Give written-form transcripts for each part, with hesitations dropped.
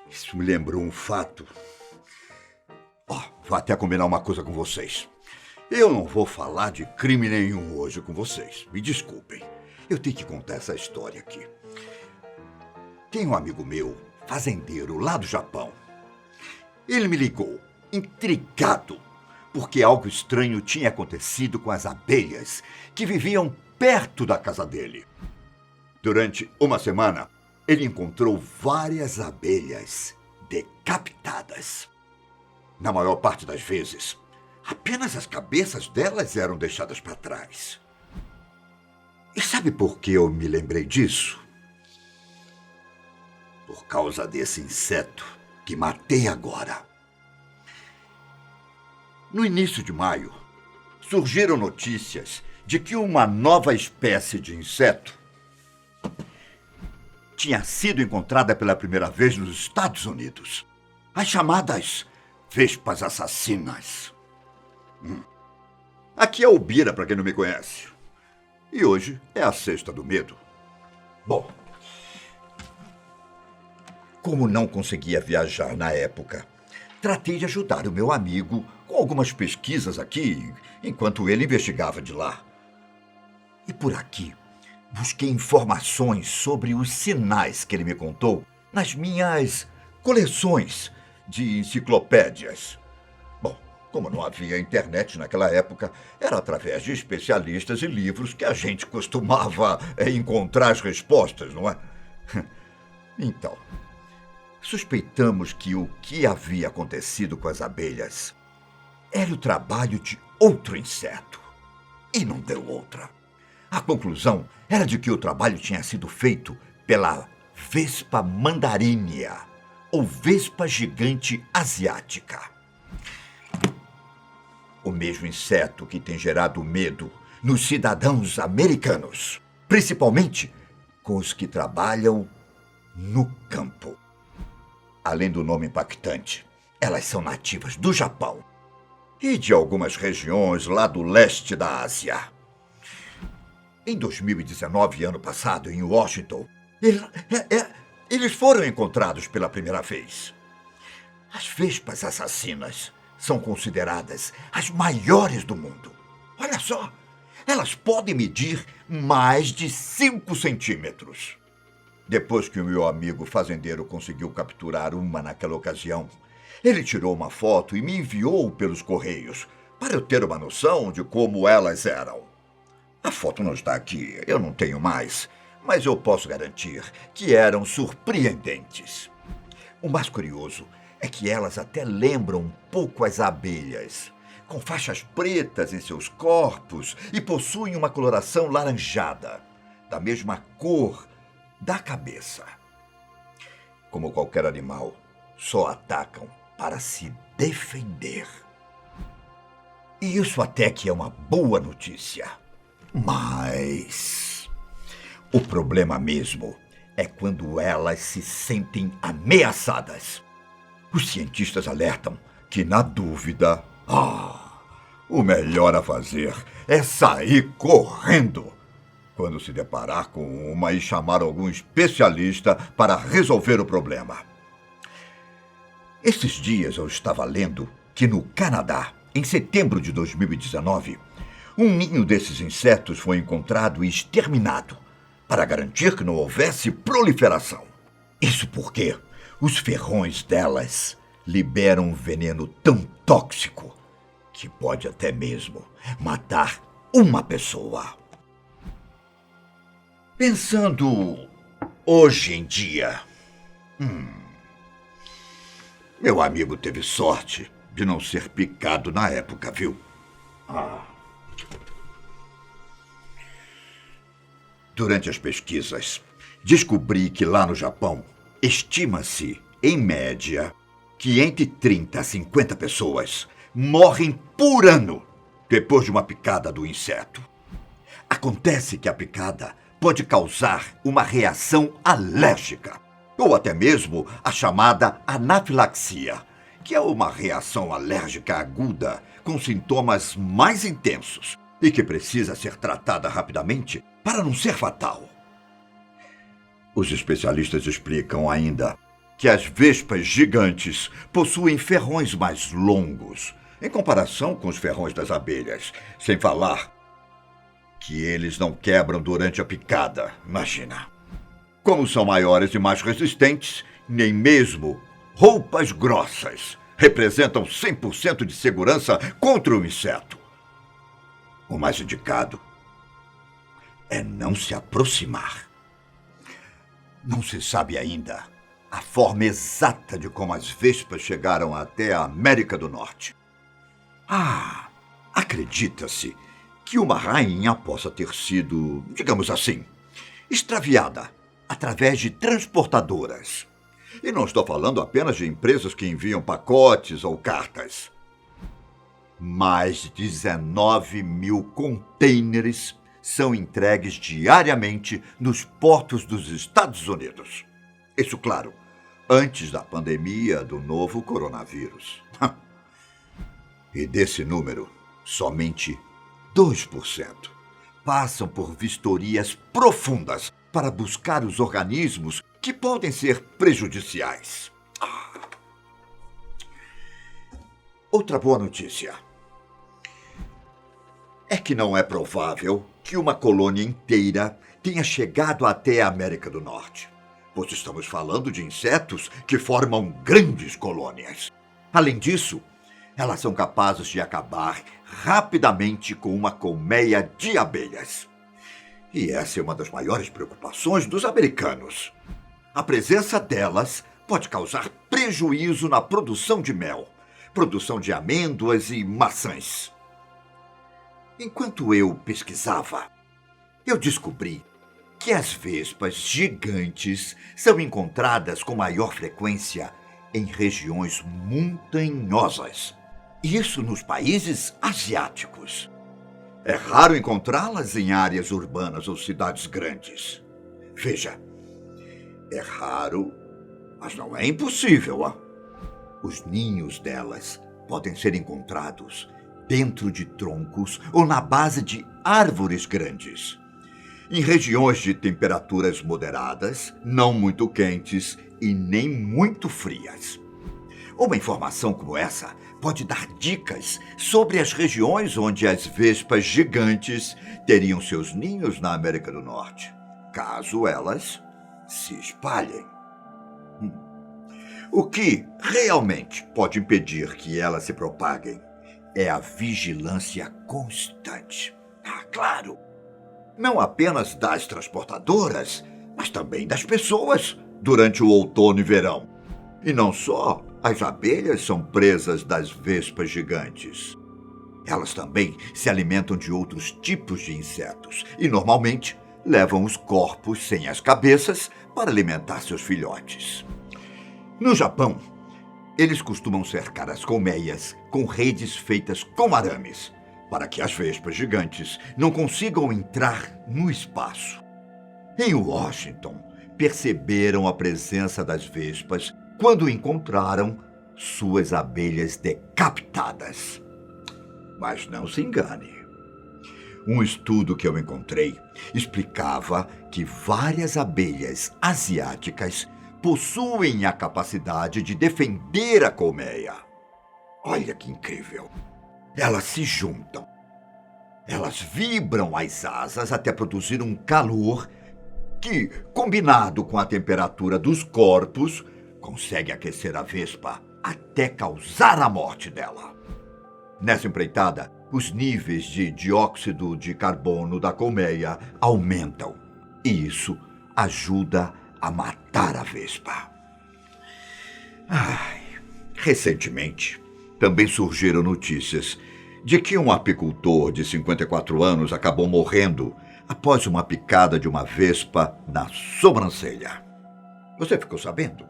Isso me lembrou um fato. Vou até combinar uma coisa com vocês. Eu não vou falar de crime nenhum hoje com vocês. Me desculpem. Eu tenho que contar essa história aqui. Tem um amigo meu, fazendeiro lá do Japão. Ele me ligou, intrigado, porque algo estranho tinha acontecido com as abelhas que viviam perto da casa dele. Durante uma semana, ele encontrou várias abelhas decapitadas. Na maior parte das vezes, apenas as cabeças delas eram deixadas para trás. E sabe por que eu me lembrei disso? Por causa desse inseto que matei agora. No início de maio, surgiram notícias de que uma nova espécie de inseto tinha sido encontrada pela primeira vez nos Estados Unidos. As chamadas vespas assassinas. Aqui é o Bira, para quem não me conhece. E hoje é a Sexta do Medo. Bom, como não conseguia viajar na época, tratei de ajudar o meu amigo com algumas pesquisas aqui, enquanto ele investigava de lá. E por aqui, busquei informações sobre os sinais que ele me contou nas minhas coleções de enciclopédias. Bom, como não havia internet naquela época, era através de especialistas e livros que a gente costumava encontrar as respostas, não é? Então, suspeitamos que o que havia acontecido com as abelhas era o trabalho de outro inseto. E não deu outra. A conclusão era de que o trabalho tinha sido feito pela vespa mandarínia, ou vespa gigante asiática. O mesmo inseto que tem gerado medo nos cidadãos americanos, principalmente com os que trabalham no campo. Além do nome impactante, elas são nativas do Japão e de algumas regiões lá do leste da Ásia. Em 2019, ano passado, em Washington, eles foram encontrados pela primeira vez. As vespas assassinas são consideradas as maiores do mundo. Olha só, elas podem medir mais de 5 centímetros. Depois que o meu amigo fazendeiro conseguiu capturar uma naquela ocasião, ele tirou uma foto e me enviou pelos correios para eu ter uma noção de como elas eram. A foto não está aqui, eu não tenho mais, mas eu posso garantir que eram surpreendentes. O mais curioso é que elas até lembram um pouco as abelhas, com faixas pretas em seus corpos e possuem uma coloração laranjada, da mesma cor da cabeça. Como qualquer animal, só atacam para se defender. E isso até que é uma boa notícia. Mas o problema mesmo é quando elas se sentem ameaçadas. Os cientistas alertam que, na dúvida, o melhor a fazer é sair correndo quando se deparar com uma e chamar algum especialista para resolver o problema. Esses dias eu estava lendo que no Canadá, em setembro de 2019, um ninho desses insetos foi encontrado e exterminado para garantir que não houvesse proliferação. Isso porque os ferrões delas liberam um veneno tão tóxico que pode até mesmo matar uma pessoa. Pensando hoje em dia, meu amigo teve sorte de não ser picado na época, viu? Durante as pesquisas, descobri que lá no Japão estima-se em média, que entre 30 a 50 pessoas morrem por ano depois de uma picada do inseto. Acontece que a picada pode causar uma reação alérgica, ou até mesmo a chamada anafilaxia, que é uma reação alérgica aguda com sintomas mais intensos e que precisa ser tratada rapidamente para não ser fatal. Os especialistas explicam ainda que as vespas gigantes possuem ferrões mais longos, em comparação com os ferrões das abelhas, sem falar que eles não quebram durante a picada, imagina. Como são maiores e mais resistentes, nem mesmo roupas grossas representam 100% de segurança contra o inseto. O mais indicado é não se aproximar. Não se sabe ainda a forma exata de como as vespas chegaram até a América do Norte. Acredita-se que uma rainha possa ter sido, digamos assim, extraviada através de transportadoras. E não estou falando apenas de empresas que enviam pacotes ou cartas. Mais de 19 mil contêineres são entregues diariamente nos portos dos Estados Unidos. Isso, claro, antes da pandemia do novo coronavírus. E desse número, somente 2% passam por vistorias profundas para buscar os organismos que podem ser prejudiciais. Outra boa notícia é que não é provável que uma colônia inteira tenha chegado até a América do Norte, pois estamos falando de insetos que formam grandes colônias. Além disso, elas são capazes de acabar rapidamente com uma colmeia de abelhas. E essa é uma das maiores preocupações dos americanos. A presença delas pode causar prejuízo na produção de mel, produção de amêndoas e maçãs. Enquanto eu pesquisava, eu descobri que as vespas gigantes são encontradas com maior frequência em regiões montanhosas. Isso nos países asiáticos. É raro encontrá-las em áreas urbanas ou cidades grandes. Veja, é raro, mas não é impossível. Os ninhos delas podem ser encontrados dentro de troncos ou na base de árvores grandes. Em regiões de temperaturas moderadas, não muito quentes e nem muito frias. Uma informação como essa pode dar dicas sobre as regiões onde as vespas gigantes teriam seus ninhos na América do Norte, caso elas se espalhem. O que realmente pode impedir que elas se propaguem é a vigilância constante. Claro, não apenas das transportadoras, mas também das pessoas durante o outono e verão. E não só as abelhas são presas das vespas gigantes. Elas também se alimentam de outros tipos de insetos e, normalmente, levam os corpos sem as cabeças para alimentar seus filhotes. No Japão, eles costumam cercar as colmeias com redes feitas com arames, para que as vespas gigantes não consigam entrar no espaço. Em Washington, perceberam a presença das vespas quando encontraram suas abelhas decapitadas. Mas não se engane. Um estudo que eu encontrei explicava que várias abelhas asiáticas possuem a capacidade de defender a colmeia. Olha que incrível! Elas se juntam. Elas vibram as asas até produzir um calor que, combinado com a temperatura dos corpos, consegue aquecer a vespa até causar a morte dela. Nessa empreitada, os níveis de dióxido de carbono da colmeia aumentam. E isso ajuda a matar a vespa. Recentemente, também surgiram notícias de que um apicultor de 54 anos acabou morrendo após uma picada de uma vespa na sobrancelha. Você ficou sabendo?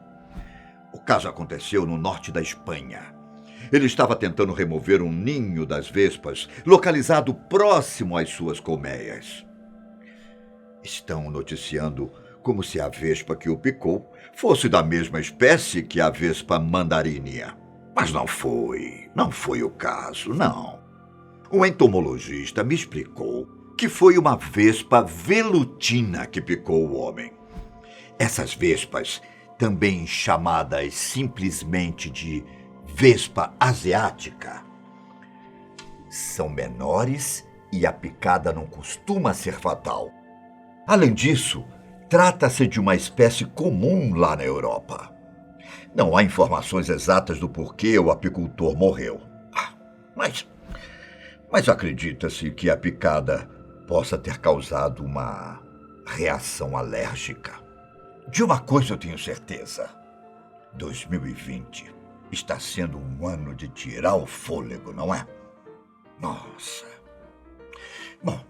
O caso aconteceu no norte da Espanha. Ele estava tentando remover um ninho das vespas, localizado próximo às suas colmeias. Estão noticiando como se a vespa que o picou fosse da mesma espécie que a vespa mandarínia. Mas não foi o caso, não. O entomologista me explicou que foi uma vespa velutina que picou o homem. Essas vespas, também chamadas simplesmente de vespa asiática, são menores e a picada não costuma ser fatal. Além disso, trata-se de uma espécie comum lá na Europa. Não há informações exatas do porquê o apicultor morreu. Mas acredita-se que a picada possa ter causado uma reação alérgica. De uma coisa eu tenho certeza: 2020 está sendo um ano de tirar o fôlego, não é? Nossa. Bom,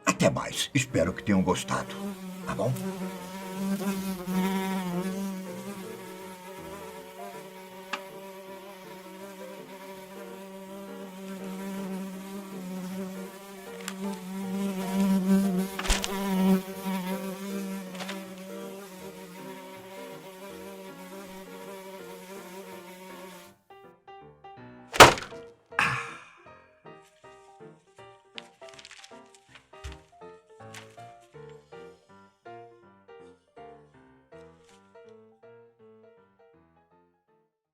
até mais. Espero que tenham gostado. Tá bom?